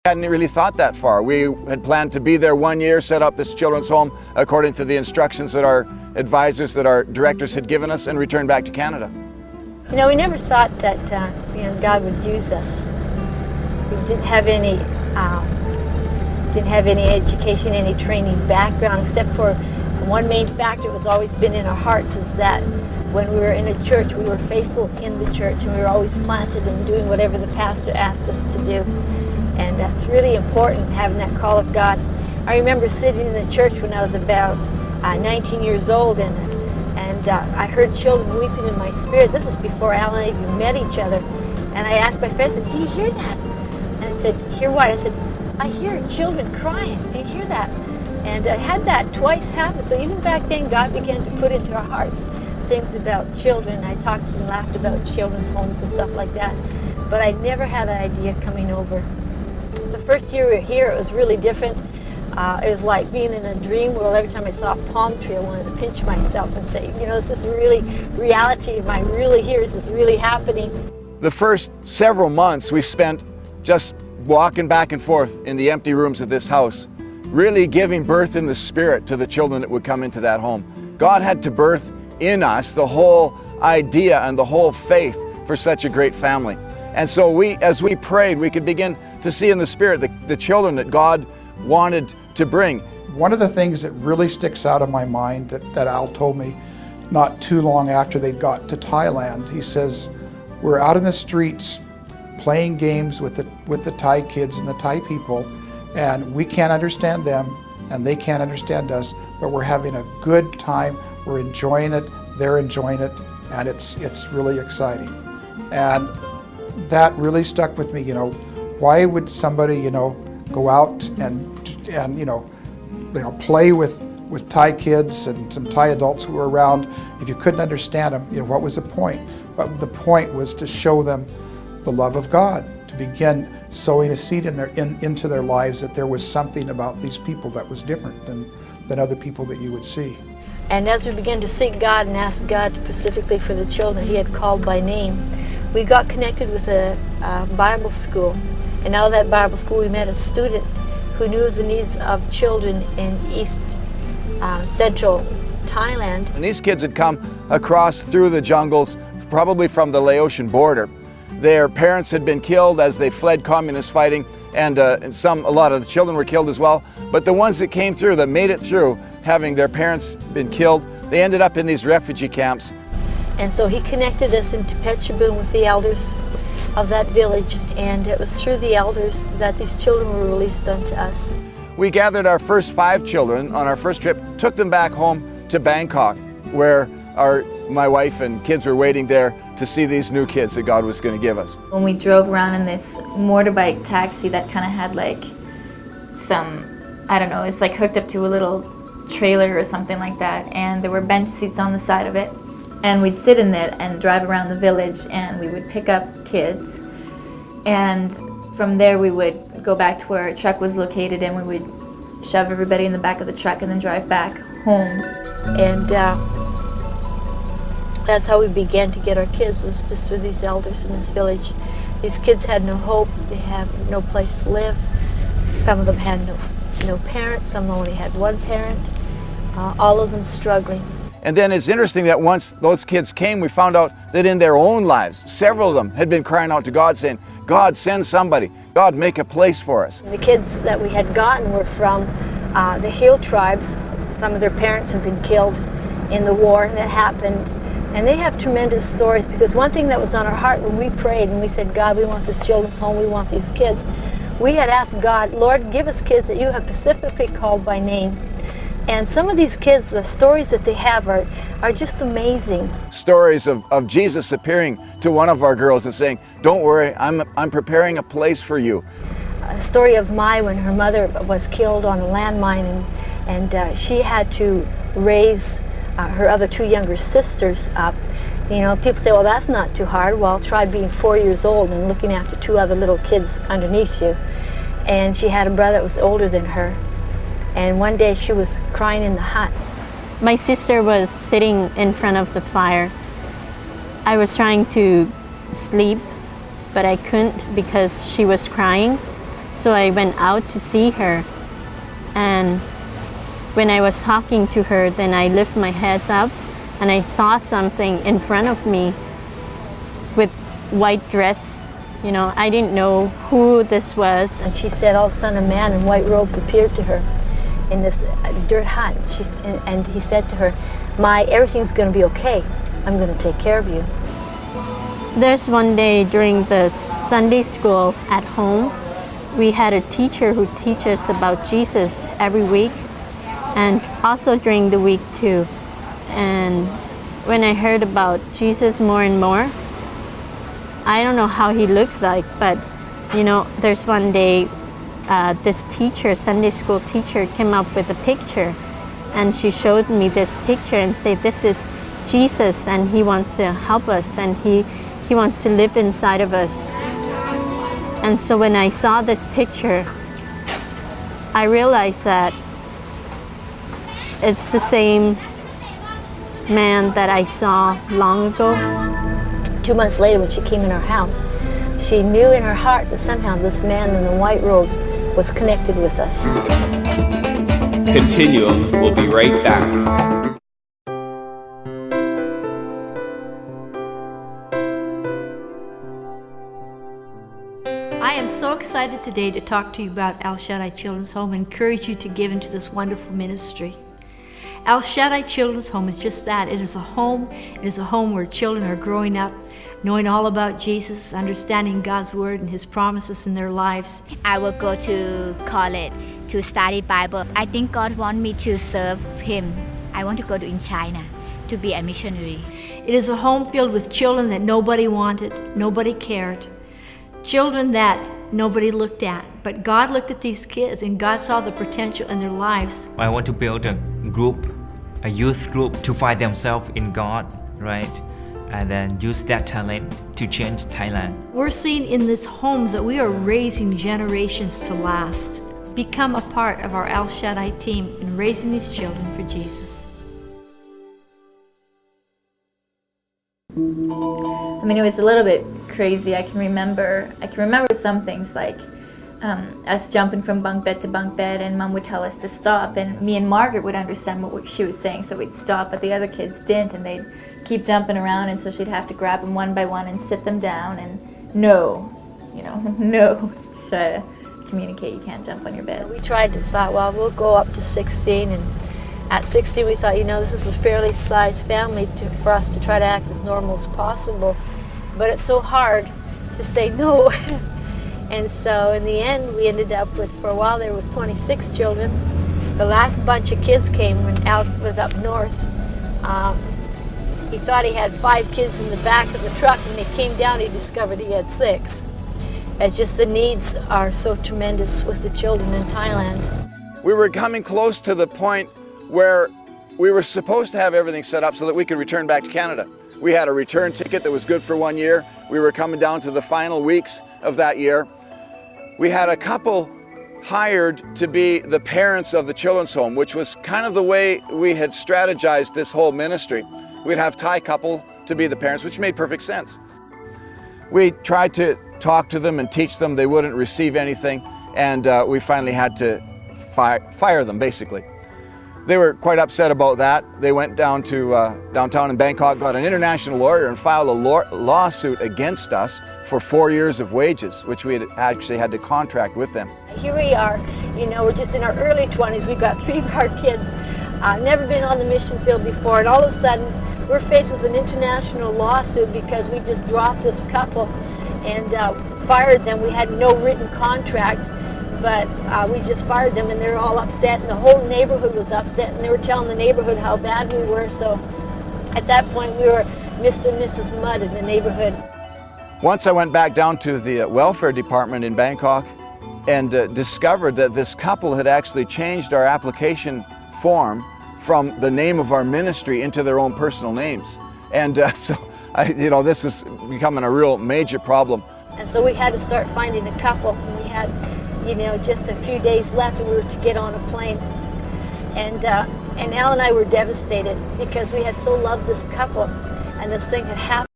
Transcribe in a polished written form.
Hadn't really thought that far. We had planned to be there 1 year, set up this children's home according to the instructions that our advisors, that our directors had given us, and return back to Canada. You know, we never thought that God would use us. We didn't have any education, any training background, except for one main factor that was always been in our hearts, is that when we were in a church, we were faithful in the church, and we were always planted and doing whatever the pastor asked us to do. And that's really important, having that call of God. I remember sitting in the church when I was about 19 years old, and I heard children weeping in my spirit. This was before Alan and I even met each other. And I asked my friend, I said, "Do you hear that?" And I said, "Hear what?" I said, "I hear children crying. Do you hear that?" And I had that twice happen. So even back then, God began to put into our hearts things about children. I talked and laughed about children's homes and stuff like that. But I never had that idea coming over. The first year we were here, it was really different. It was like being in a dream world. Every time I saw a palm tree, I wanted to pinch myself and say, you know, this is really reality. Am I really here? Is this really happening? The first several months we spent just walking back and forth in the empty rooms of this house, really giving birth in the spirit to the children that would come into that home. God had to birth in us the whole idea and the whole faith for such a great family. And so as we prayed, we could begin to see in the spirit the children that God wanted to bring. One of the things that really sticks out of my mind that Al told me not too long after they got to Thailand, he says, we're out in the streets playing games with the Thai kids and the Thai people, and we can't understand them and they can't understand us, but we're having a good time, we're enjoying it, they're enjoying it, and it's really exciting. And that really stuck with me. You know, why would somebody, you know, go out and play with Thai kids and some Thai adults who were around if you couldn't understand them? You know, what was the point? But the point was to show them the love of God, to begin sowing a seed into their lives, that there was something about these people that was different than other people that you would see. And as we began to seek God and ask God specifically for the children He had called by name, we got connected with a Bible school. And out of that Bible school, we met a student who knew the needs of children in East Central Thailand. And these kids had come across through the jungles, probably from the Laotian border. Their parents had been killed as they fled communist fighting, and a lot of the children were killed as well. But the ones that came through, that made it through, having their parents been killed, they ended up in these refugee camps. And so he connected us into Pechabun with the elders of that village, and it was through the elders that these children were released unto us. We gathered our first 5 children on our first trip, took them back home to Bangkok, where my wife and kids were waiting there to see these new kids that God was going to give us. When we drove around in this motorbike taxi that kind of had like some, I don't know, it's like hooked up to a little trailer or something like that, and there were bench seats on the side of it, and we'd sit in it and drive around the village, and we would pick up kids, and from there we would go back to where our truck was located, and we would shove everybody in the back of the truck and then drive back home. And that's how we began to get our kids, was just through these elders in this village. These kids had no hope, they had no place to live. Some of them had no parents, some only had one parent, all of them struggling. And then it's interesting that once those kids came, we found out that in their own lives, several of them had been crying out to God, saying, God, send somebody. God, make a place for us. The kids that we had gotten were from the Hill tribes. Some of their parents had been killed in the war that happened. And they have tremendous stories, because one thing that was on our heart when we prayed and we said, God, we want this children's home, we want these kids. We had asked God, Lord, give us kids that you have specifically called by name. And some of these kids, the stories that they have are just amazing. Stories of Jesus appearing to one of our girls and saying, don't worry, I'm preparing a place for you. A story of Mai when her mother was killed on a landmine, and she had to raise her other 2 younger sisters up. You know, people say, well, that's not too hard. Well, try being 4 years old and looking after 2 other little kids underneath you. And she had a brother that was older than her. And one day she was crying in the hut. My sister was sitting in front of the fire. I was trying to sleep, but I couldn't because she was crying. So I went out to see her, and when I was talking to her, then I lift my head up and I saw something in front of me with white dress. You know, I didn't know who this was. And she said all of a sudden a man in white robes appeared to her in this dirt hut. And he said to her, everything's going to be okay. I'm going to take care of you. There's one day during the Sunday school at home, we had a teacher who teaches about Jesus every week, and also during the week too. And when I heard about Jesus more and more, I don't know how he looks like, but you know, there's one day this teacher, Sunday school teacher, came up with a picture, and she showed me this picture and said, this is Jesus, and he wants to help us, and he wants to live inside of us. And so when I saw this picture, I realized that it's the same man that I saw long ago. 2 months later, when she came in our house, she knew in her heart that somehow this man in the white robes was connected with us. Continuum will be right back. I am so excited today to talk to you about El Shaddai Children's Home and encourage you to give into this wonderful ministry. El Shaddai Children's Home is just that. It is a home. It is a home where children are growing up, knowing all about Jesus, understanding God's Word and His promises in their lives. I will go to college to study Bible. I think God wants me to serve Him. I want to go to in China to be a missionary. It is a home filled with children that nobody wanted, nobody cared. Children that nobody looked at. But God looked at these kids and God saw the potential in their lives. I want to build a group, a youth group to find themselves in God, right? And then use that talent to change Thailand. We're seeing in these homes that we are raising generations to last. Become a part of our El Shaddai team in raising these children for Jesus. I mean, it was a little bit crazy. I can remember some things like us jumping from bunk bed to bunk bed, and Mom would tell us to stop, and me and Margaret would understand what she was saying, so we'd stop, but the other kids didn't, and they'd keep jumping around, and so she'd have to grab them one by one and sit them down, and no, try to communicate, you can't jump on your bed. We tried to thought, well, we'll go up to 16, and at 16 we thought, this is a fairly sized family for us to try to act as normal as possible, but it's so hard to say no. And so in the end, we ended up with, for a while there, with 26 children. The last bunch of kids came when Al was up north. He thought he had 5 kids in the back of the truck. When he came down, he discovered he had 6. It's just the needs are so tremendous with the children in Thailand. We were coming close to the point where we were supposed to have everything set up so that we could return back to Canada. We had a return ticket that was good for 1 year. We were coming down to the final weeks of that year. We had a couple hired to be the parents of the children's home, which was kind of the way we had strategized this whole ministry. We'd have Thai couple to be the parents, which made perfect sense. We tried to talk to them and teach them. They wouldn't receive anything, and we finally had to fire them, basically. They were quite upset about that. They went down to downtown in Bangkok, got an international lawyer, and filed a lawsuit against us for 4 years of wages, which we had actually had to contract with them. Here we are, we're just in our early 20s. We've got 3 of our kids, never been on the mission field before, and all of a sudden we're faced with an international lawsuit because we just dropped this couple and fired them. We had no written contract. But we just fired them, and they were all upset, and the whole neighborhood was upset, and they were telling the neighborhood how bad we were. So at that point, we were Mr. and Mrs. Mud in the neighborhood. Once I went back down to the welfare department in Bangkok and discovered that this couple had actually changed our application form from the name of our ministry into their own personal names. And so, this is becoming a real major problem. And so we had to start finding a couple, and we had just a few days left, and we were to get on a plane. And Al and I were devastated because we had so loved this couple, and this thing had happened.